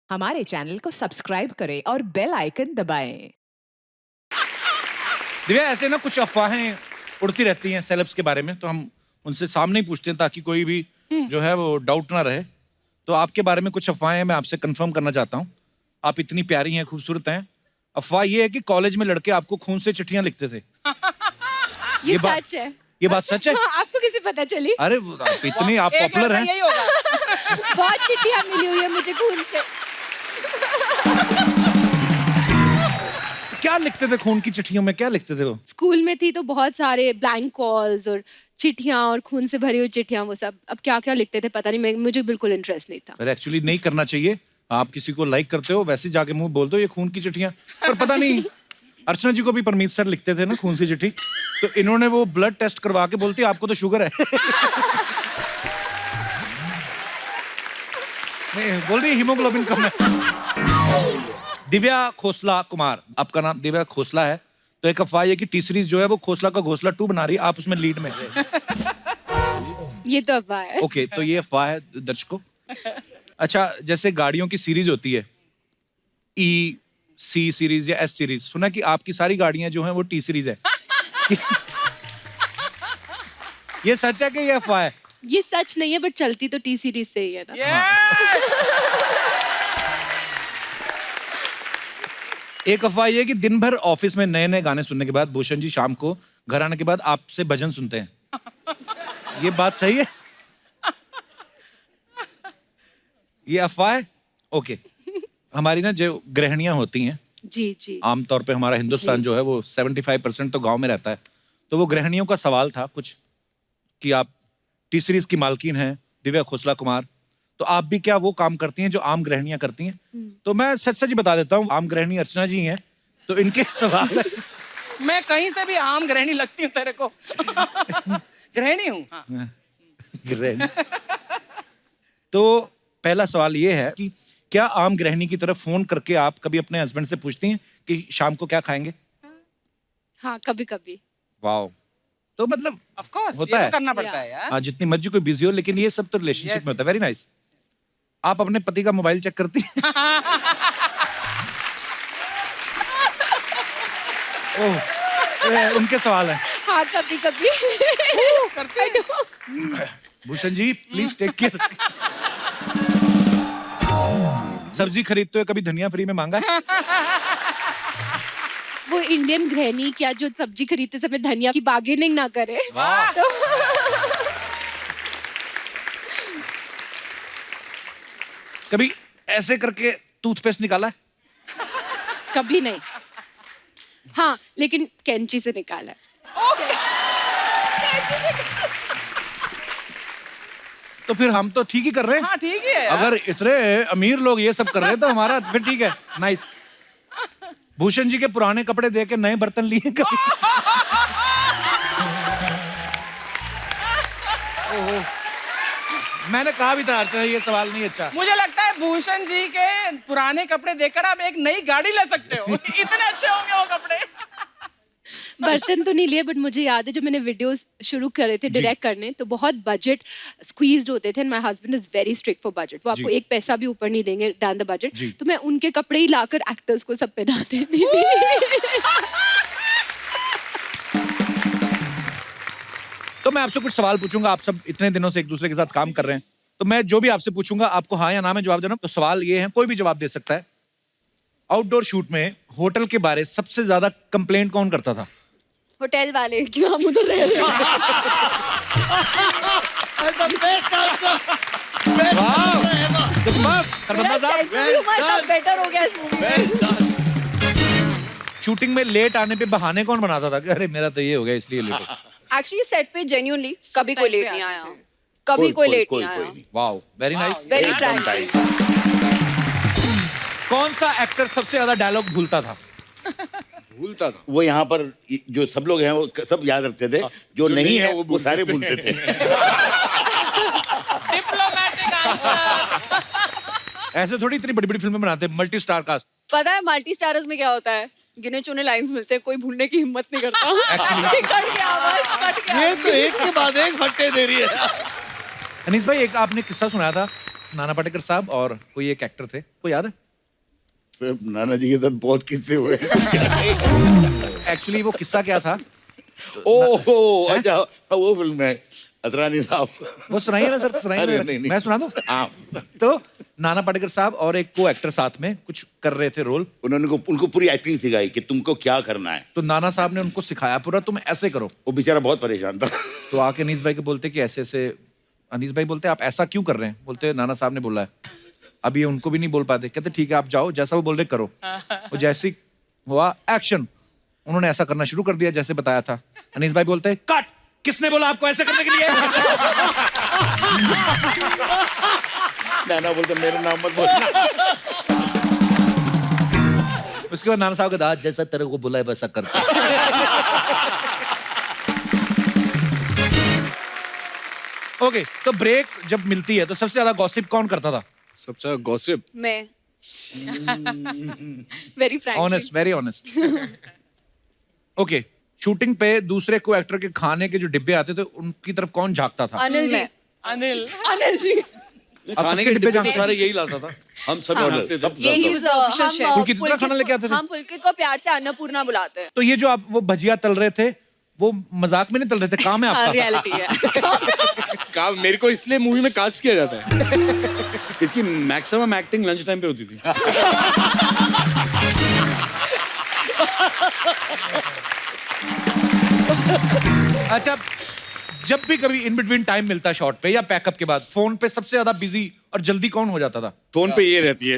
हमारे चैनल को सब्सक्राइब करें और बेल आइकन दबाएं। दिव्या, ऐसे ना कुछ अफवाहें उड़ती रहती हैं सेलेब्स के बारे में, तो हम उनसे सामने ही पूछते हैं ताकि कोई भी जो है वो डाउट ना रहे। तो आपके बारे में कुछ अफवाहें मैं आपसे कंफर्म करना चाहता हूँ। आप इतनी प्यारी हैं, खूबसूरत हैं। अफवाह ये है कि कॉलेज में लड़के आपको खून से चिट्ठियां लिखते थे। ये बात सच है। ये बात सच है? हाँ, आपको कैसे पता चली? अरे आप इतनी आप पॉपुलर हैं। यही होगा। बहुत चिट्ठियां मिली हुई है मुझे खून से। क्या लिखते थे खून की चिट्ठियों में? क्या लिखते थे वो? स्कूल में थी तो बहुत सारे ब्लैंक कॉल्स और चिट्ठियां और खून से भरी हुई चिट्ठियां, वो सब। अब क्या क्या लिखते थे पता नहीं, मुझे बिल्कुल इंटरेस्ट नहीं था। पर एक्चुअली नहीं करना चाहिए। आप किसी को लाइक करते हो, वैसे जाके मुंह बोल दो ये खून की चिट्ठियां। पर पता नहीं, अर्चना जी को भी परमीत सर लिखते थे ना खून से चिट्ठी, तो इन्होंने वो ब्लड टेस्ट करवा के बोलती आपको तो शुगर है। नहीं, बोल रही हीमोग्लोबिन कम है। दिव्या खोसला कुमार, आपका नाम दिव्या खोसला है, तो एक अफवाह है कि टी सीरीज जो है वो खोसला का घोसला 2 बना रही है, आप उसमें लीड में। ये तो अफवाह है। ओके, तो ये अफवाह है दर्शकों। अच्छा, जैसे गाड़ियों की सीरीज होती है, ई सी सीरीज या एस सीरीज, सुना कि आपकी सारी गाड़ियां जो हैं वो टी सीरीज है। ये सच है कि ये अफवाह है? ये सच नहीं है, बट चलती तो टी सीरीज से ही है ना। एक अफवाह ये है कि दिन भर ऑफिस में नए नए गाने सुनने के बाद भूषण जी शाम को घर आने के बाद आपसे भजन सुनते हैं। ये बात सही है? ये अफवाह है? ओके। हमारी ना जो गृहिणियां होती हैं, जी जी। आमतौर पे हमारा हिंदुस्तान जो है वो 75% तो गांव में रहता है, तो वो गृहिणियों का सवाल था कुछ कि आप टी सीरीज की मालकिन हैं दिव्या खोसला कुमार, तो आप भी क्या वो काम करती हैं जो आम गृहिणियां करती हैं? तो मैं सच सच बता देता हूँ, आम गृहिणी अर्चना जी हैं, तो इनके सवाल है। मैं कहीं से भी आम गृहिणी लगती हूँ तेरे को। गृहिणी हूँ। हाँ। गृहिणी। तो पहला सवाल ये है कि क्या आम गृहिणी की तरफ फोन करके आप कभी अपने हस्बैंड से पूछती हैं कि शाम को क्या खाएंगे? हाँ, कभी कभी। वाओ, तो मतलब ऑफ कोर्स होता ये है। तो करना पड़ता है यार। हाँ, जितनी मर्जी कोई बिजी हो, लेकिन ये सब तो रिलेशनशिप Yes, में होता है। Very nice. आप अपने पति का मोबाइल चेक करती हैं? ओह, उनके सवाल है। हाँ, कभी कभी। करते हैं। Bhushan ji please take care. सब्जी खरीदते हुए कभी धनिया फ्री में मांगा है? वो इंडियन गृहिणी क्या जो सब्जी खरीदते समय धनिया की बार्गेनिंग ना करे। तो कभी ऐसे करके टूथपेस्ट निकाला है? कभी नहीं। हाँ, लेकिन कैंची से निकाला है। तो फिर हम तो ठीक ही कर रहे हैं। हाँ ठीक ही है यार। अगर इतने अमीर लोग ये सब कर रहे हैं तो हमारा फिर ठीक है। नाइस। भूषण जी के पुराने कपड़े दे के नए बर्तन लिए कभी? ओहो, मैंने कहा भी था अर्चना ये सवाल नहीं अच्छा। मुझे लगता है भूषण जी के पुराने कपड़े देखकर आप एक नई गाड़ी ले सकते हो। इतने अच्छे होंगे वो कपड़े। बर्तन तो नहीं लिए, बट मुझे याद है जब मैंने वीडियोस शुरू करे थे डायरेक्ट करने, तो बहुत बजट स्क्वीज्ड होते थे। My husband is very strict for budget. वो आपको जी। एक पैसा भी ऊपर नहीं देंगे डाउन द बजट। जी। तो मैं उनके कपड़े ही लाकर एक्टर्स को सब पहनाते थी। तो मैं आपसे कुछ सवाल पूछूंगा, आप सब इतने दिनों से एक दूसरे के साथ काम कर रहे हैं, तो मैं जो भी आपसे पूछूंगा आपको हाँ या ना में जवाब देना। तो सवाल ये है, कोई भी जवाब दे सकता है। आउटडोर शूट में होटल के बारे सबसे ज्यादा कंप्लेंट कौन करता था? होटल वाले, क्यों हम उधर रह रहे हैं? बेटर हो गया इस मूवी में। शूटिंग में लेट आने पे बहाने कौन बनाता था कि अरे मेरा तो ये हो गया इसलिए लेट हो? एक्चुअली सेट पे जेन्युइनली कभी कोई लेट नहीं आया, आते कभी कोई लेट नहीं आया। Wow, very nice. Very frankly. कौन सा एक्टर सबसे ज्यादा डायलॉग भूलता था? भूलता था वो। यहाँ पर जो सब लोग हैं वो सब याद रखते थे, जो नहीं है वो सारे भूलते थे। Diplomatic answer. ऐसे थोड़ी इतनी बड़ी बड़ी फिल्में बनाते हैं, मल्टी स्टार कास्ट। पता है मल्टी स्टारर्स में क्या होता है? गिने चुने लाइंस मिलते हैं, कोई भूलने की हिम्मत नहीं करता। कट गया आवाज, कट गया। ये तो एक के बाद एक फट्टे दे रही है। अनीस भाई, एक आपने किस्सा सुनाया था नाना पाटेकर साहब और कोई एक एक्टर थे, को याद है? सर नाना जी के साथ बहुत किस्से हुए एक्चुअली वो किस्सा क्या था? ओहो अच्छा वो फिल्म है अतरानी साहब। वो सुनाइए ना सर, सुनाइए अरे ना। नहीं, नहीं। मैं सुना दूं? हाँ तो नाना पाटेकर साहब और एक को एक्टर साथ में कुछ कर रहे थे रोल। उनको पूरी एक्टिंग सिखाई कि तुमको क्या करना है। तो नाना साहब ने उनको सिखाया पूरा, तुम ऐसे करो। वो बेचारा बहुत परेशान था। तो आके अनीस भाई को बोलते कि ऐसे ऐसे, अनीस भाई बोलते आप ऐसा क्यों कर रहे हैं? बोलते नाना साहब ने बोला है। अब ये उनको भी नहीं बोल पाते, कहते ठीक है आप जाओ, जैसा वो बोल रहे करो। वो जैसे ही हुआ एक्शन, उन्होंने ऐसा करना शुरू कर दिया जैसे बताया था। अनीस भाई बोलते कट, किसने बोला आपको ऐसे करने के लिए? नाना बोलते मेरा नाम मत बोलना। उसके बाद नाना साहब का दाद जैसा तेरे को बोला है वैसा करते। ओके, तो ब्रेक जब मिलती है तो सबसे ज्यादा गॉसिप कौन करता था? सबसे गॉसिप मैं very frankly honest, very honest. Okay, shooting पे दूसरे को एक्टर के खाने के जो डिब्बे आते थे उनकी तरफ कौन झांकता था? अनिल जी अनिल अनिल जी खाने के डिब्बे तो सारे यही लाता था, हम सब जानते थे। यही पुलकित कितना खाना लेके आते थे? हम पुलकित को प्यार से अन्नपूर्णा बुलाते हैं। तो ये जो आप वो भजिया तल रहे थे वो मजाक में नहीं तल रहे थे, काम है आपका? रियलिटी है। काम मेरे को इसलिए मूवी में कास्ट किया जाता है। इसकी मैक्सिमम एक्टिंग लंच टाइम पे होती थी। अच्छा, जब भी कभी इन बिटवीन टाइम मिलता शॉट पे या पैकअप के बाद, फोन पे सबसे ज्यादा बिजी और जल्दी कौन हो जाता था? फोन पे ये रहती है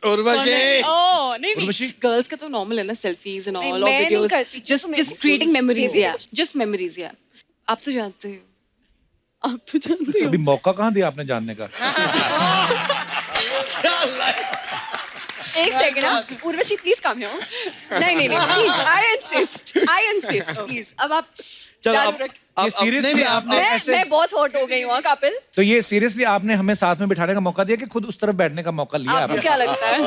उर्वशी। ओह नहीं उर्वशी? गर्ल्स का तो नॉर्मल है ना, सेल्फीज एंड नहीं, ऑल मैं और नहीं वीडियोस, करती, जस्ट तो मैं- जस्ट क्रिएटिंग मेमोरीज, या जस्ट मेमोरीज, या आप तो जानते हो। आप तो जानते हो। अभी मौका कहाँ दिया आपने जानने का? एक second Urvashi please come here. नहीं नहीं नहीं प्लीज आई इंसिस्ट प्लीज। अब आप चालू रखिए। ये सीरियसली आपने ऐसे, मैं बहुत हॉट हो गई हूँ कपिल। तो ये सीरियसली आपने हमें साथ में बिठाने का मौका दिया कि खुद उस तरफ बैठने का मौका लिया आपको आपने? क्या लगता है?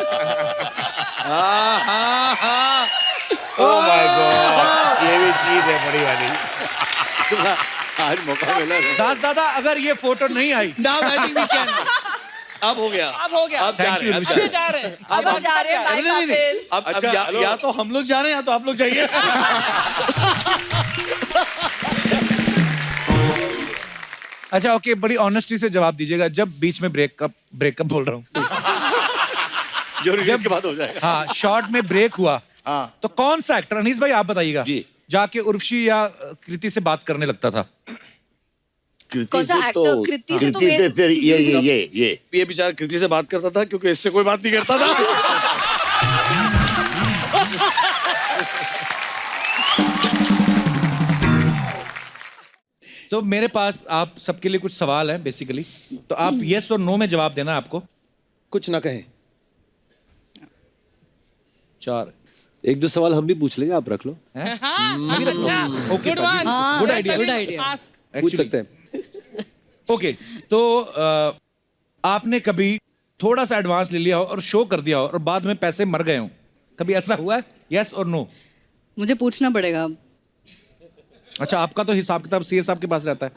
ओह माय गॉड ये भी चीज है बड़ी वाली। आज मौका मिला था। दास दादा, अगर ये फोटो नहीं आई, Now I think we can. अब हो गया। अब हो गया। अब जा Thank रहे you, हैं, अब उर्वशी। जा जा रहे हैं। अब हम जा रहे हैं बाय नहीं, नहीं, नहीं। कपिल। अब या तो हम लोग जा रहे हैं या तो आप लोग जाइए। अच्छा ओके, बड़ी ऑनेस्टी से जवाब दीजिएगा, जब बीच में ब्रेकअप बोल रहा हूँ, जो रिलीज के बाद हो जाएगा। हाँ शॉर्ट में ब्रेक हुआ, हाँ तो कौन सा एक्टर, अनीस भाई आप बताइएगा, जी। जाके उर्वशी या कृति से बात करने लगता था? कौन सा एक्टर? कृति से तो ये ये बेचारा कृति से बात करता था क्योंकि इससे कोई बात नहीं करता था। तो मेरे पास आप सबके लिए कुछ सवाल हैं बेसिकली, तो आप यस और नो में जवाब देना है आपको। कुछ ना कहें। 4 एक दो सवाल हम भी पूछ लेंगे, आप रख लो। अच्छा okay, good one good idea, good idea. Ask पूछ सकते हैं। ओके, तो आपने कभी थोड़ा सा एडवांस ले लिया हो और शो कर दिया हो और बाद में पैसे मर गए हो, कभी ऐसा हुआ है? यस और नो? मुझे पूछना पड़ेगा अब। अच्छा, आपका तो हिसाब किताब सीए साहब के पास रहता है।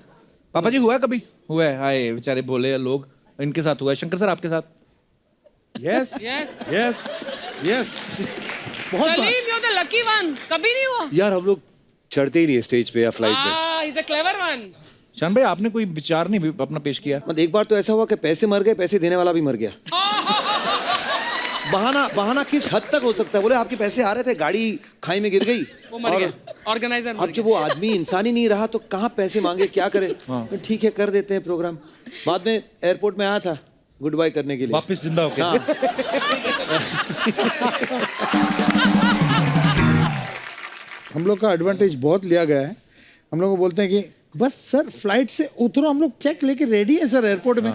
पापा जी हुआ है कभी? हुआ है, हाय बेचारे भोले लोग, इनके साथ हुआ है। शंकर सर आपके साथ? Yes yes yes yes. Salim you the lucky one. कभी नहीं हुआ? यार हम लोग चढ़ते ही नहीं स्टेज पे या फ्लाइट पे। He is the clever one. शान भाई आपने कोई विचार नहीं अपना पेश किया? मतलब एक बार तो ऐसा हुआ कि पैसे मर गए, पैसे देने वाला भी मर गया। बहाना किस हद तक हो सकता है? बोले आपके पैसे आ रहे थे, गाड़ी खाई में गिर गई, वो मर गया, ऑर्गेनाइजर मर अब जब वो आदमी इंसान ही नहीं रहा तो कहाँ पैसे मांगे, क्या करे? तो ठीक है कर देते हैं प्रोग्राम। बाद में एयरपोर्ट में आया था गुड बाय करने के लिए, वापस जिंदा होके? हाँ। हम लोग का एडवांटेज बहुत लिया गया है। हम लोग को बोलते हैं कि बस सर फ्लाइट से उतरो, हम लोग चेक लेके रेडी है सर एयरपोर्ट में।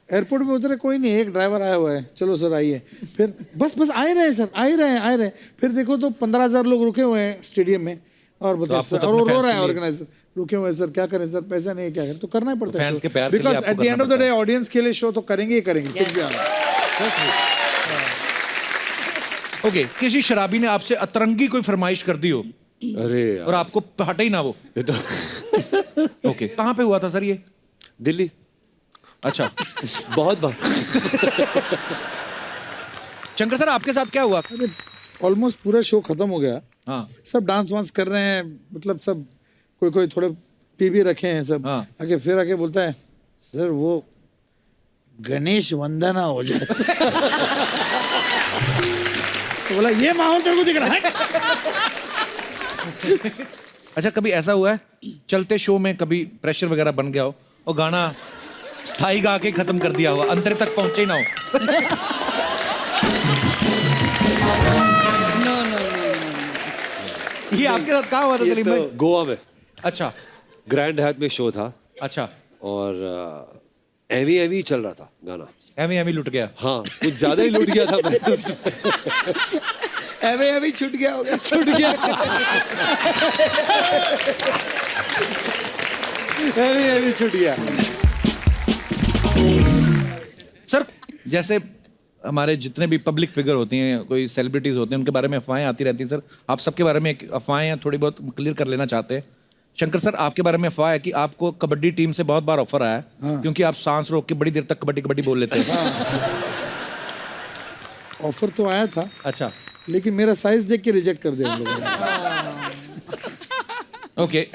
एयरपोर्ट में उतरे कोई नहीं, एक ड्राइवर आया हुआ है, चलो सर आइए। फिर बस आ ही रहे हैं सर, आ ही रहे हैं। फिर देखो तो 15,000 लोग रुके हुए हैं स्टेडियम में और बताओ आपको सर, तो और वो अपने रो fans रहा है के लिए- ऑर्गेनाइजर, रुके हुए हैं सर, क्या करें सर, पैसा नहीं है, क्या करें, तो करना ही पड़ता है। fans के प्यार के लिए बिकॉज आपको at the end of the करना डे ऑडियंस के लिए शो तो करेंगे ही करेंगे, कुछ भी आना। ओके, किसी शराबी ने आपसे अतरंगी कोई फरमाइश कर दी हो अरे और आपको हटा ही ना वो? ये तो ओके, कहाँ पे हुआ था सर ये? दिल्ली। अच्छा बहुत बार। शंकर सर आपके साथ क्या हुआ? अरे ऑलमोस्ट पूरा शो खत्म हो गया, हाँ सब डांस वांस कर रहे हैं, मतलब सब कोई कोई थोड़े पी भी रखे हैं सब, हाँ। आके फिर आके बोलता है सर वो गणेश वंदना हो जाए। तो बोला ये माहौल तेरे को दिख रहा है? अच्छा, कभी ऐसा हुआ है चलते शो में कभी प्रेशर वगैरह बन गया हो और गाना स्थाई गा के खत्म कर दिया हुआ, अंतर तक पहुंचे ही ना हो? ये आपके साथ कहाँ हुआ था सलीम भाई? गोवा में अच्छा ग्रैंड हयात में शो था अच्छा, और एवी एवी चल रहा था गाना। एमी एमी लुट गया। हाँ, कुछ ज्यादा ही लूट गया था मैं। एवे एवे छूट गया होगा। छूट गया। एवी एवी छूट गया। सर जैसे हमारे जितने भी पब्लिक फिगर होती हैं, कोई सेलिब्रिटीज होते हैं, उनके बारे में अफवाहें आती रहती हैं। सर आप सबके बारे में एक अफवाहें हैं थोड़ी बहुत क्लियर कर लेना चाहते हैं। शंकर सर आपके बारे में अफवाह है कि आपको कबड्डी टीम से बहुत बार ऑफर आया है, क्योंकि आप सांस रोक के बड़ी देर तक कबड्डी कबड्डी बोल लेते हैं। ऑफर तो आया था, अच्छा लेकिन मेरा साइज देख के रिजेक्ट कर दिया उन लोगों ने। ओके।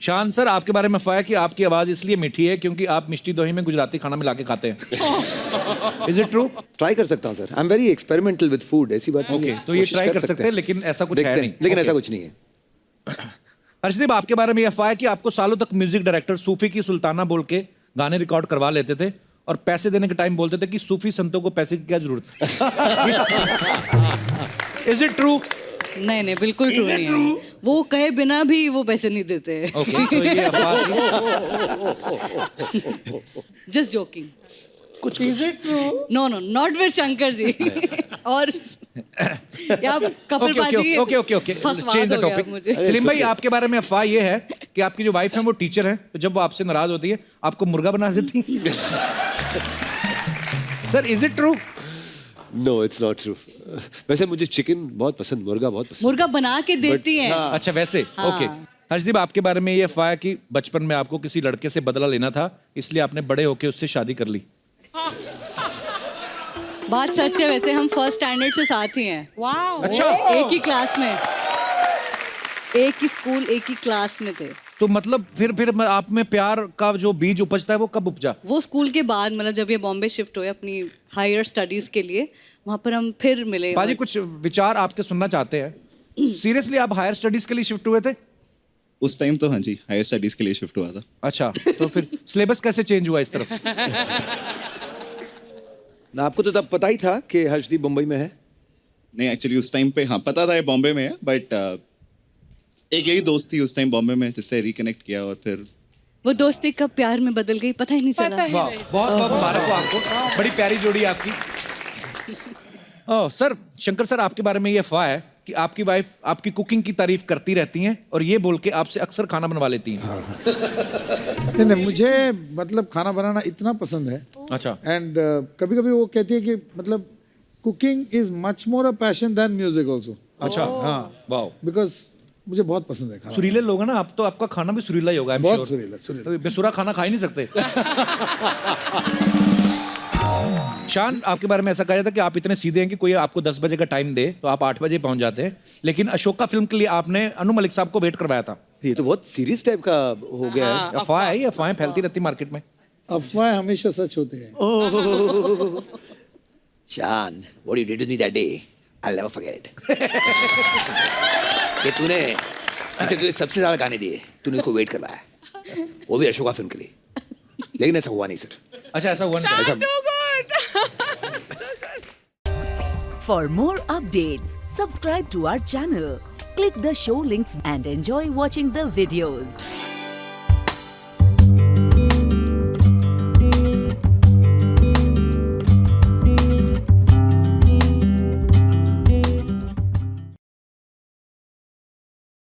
शान सर आपके बारे में अफवाह है कि आपकी आवाज इसलिए मीठी है क्योंकि आप मिष्टी दोही में गुजराती खाना मिला के खाते हैं। Is it true? ट्राई कर सकता हूँ sir, I am very experimental with food, ऐसी बात नहीं ओके, है। तो ये कोशिश ट्राई कर सकते हैं, लेकिन ऐसा कुछ है देखते नहीं। हैं, लेकिन Okay. ऐसा कुछ नहीं है। हर्षदीप आपके बारे में यह अफवाह है कि आपको सालों तक म्यूजिक डायरेक्टर सूफी की सुल्ताना बोल के गाने रिकॉर्ड करवा लेते थे और पैसे देने के टाइम बोलते थे कि सूफी संतों को पैसे की क्या जरूरत है। Is it true? नहीं नहीं, बिल्कुल ट्रू नहीं है। वो कहे बिना भी वो पैसे नहीं देते। ओके, तो ये अफवाह थी। Just joking. कुछ is it true? No no, not with Shankar ji. और या कपिल बाजी। Okay change the topic. Salim भाई आपके बारे में अफवाह ये है कि आपकी जो वाइफ है वो टीचर है, तो जब वो आपसे नाराज होती है आपको मुर्गा बना देती है। Sir is it true? No, it's not true. वैसे मुझे चिकन बहुत पसंद, मुर्गा बहुत पसंद। मुर्गा बना के देती हैं। अच्छा वैसे ओके। हर्षदीप आपके बारे में ये अफवाह है कि बचपन में आपको किसी लड़के से बदला लेना था, इसलिए आपने बड़े होके उससे शादी कर ली। बात सच है, वैसे हम फर्स्ट स्टैंडर्ड से साथ ही हैं। वाह, अच्छा, एक ही क्लास में, एक ही स्कूल, एक ही क्लास में थे। तो मतलब फिर आप में प्यार का जो बीज उपजता है वो कब उपजा? वो स्कूल के बाद, मतलब जब ये बॉम्बे शिफ्ट हुए अपनी हायर स्टडीज के लिए, वहां पर हम फिर मिले। पाजी कुछ विचार आपके सुनना चाहते हैं। सीरियसली आप हायर स्टडीज के लिए शिफ्ट हुए थे? उस टाइम तो हाँ जी, हायर स्टडीज के लिए शिफ्ट हुआ था। अच्छा, तो फिर सिलेबस कैसे चेंज हुआ इस तरफ? ना आपको तो तब पता ही था कि हर्षदीप मुंबई में है? नहीं, एक्चुअली उस टाइम पे हाँ पता था ये बॉम्बे में है, बट एक यही दोस्त थी उस टाइम बॉम्बे में जिससे रिकनेक्ट किया, और फिर वो दोस्ती कब प्यार में बदल गई पता ही नहीं चला। वाह, बहुत बहुत मुबारक हो आपको, बड़ी प्यारी जोड़ी आपकी। ओह सर, शंकर सर आपके बारे में ये अफवाह है कि आपकी वाइफ आपकी कुकिंग की तारीफ करती रहती हैं और ये बोल के आपसे अक्सर खाना बनवा लेती हैं। नहीं, मुझे मतलब खाना बनाना इतना पसंद है। अच्छा। एंड कभी कभी वो कहती है कि मतलब cooking is much more a passion than music also. अच्छा, हाँ, वाह, बिकॉज मुझे बहुत पसंद है खाना। सुरीले लोग हैं ना आप, तो आपका खाना भी सुरीला ही होगा। बहुत सुरीला। बेसुरा खाना खा ही नहीं सकते। शान आपके बारे में ऐसा कहा जाता है कि आप इतने सीधे हैं कि कोई आपको 10 बजे का टाइम दे तो आप 8 बजे पहुंच जाते हैं, लेकिन अशोका फिल्म के लिए आपने अनु मलिक साहब को वेट करवाया था। ये तो बहुत सीरियस टाइप का हो गया है। अफवाह है, ये अफवाहें फैलती रहती मार्केट में। अफवाह हमेशा सच होते हैं। शान, what you did to me that day, I'll never forget. कि तूने सबसे ज्यादा गाने दिए, तूने उसको वेट करवाया, वो भी अशोका फिल्म के लिए, लेकिन ऐसा हुआ नहीं सर। अच्छा, ऐसा हुआ नहीं। ऐसा For more updates, subscribe to our channel, click the show links and enjoy watching the videos.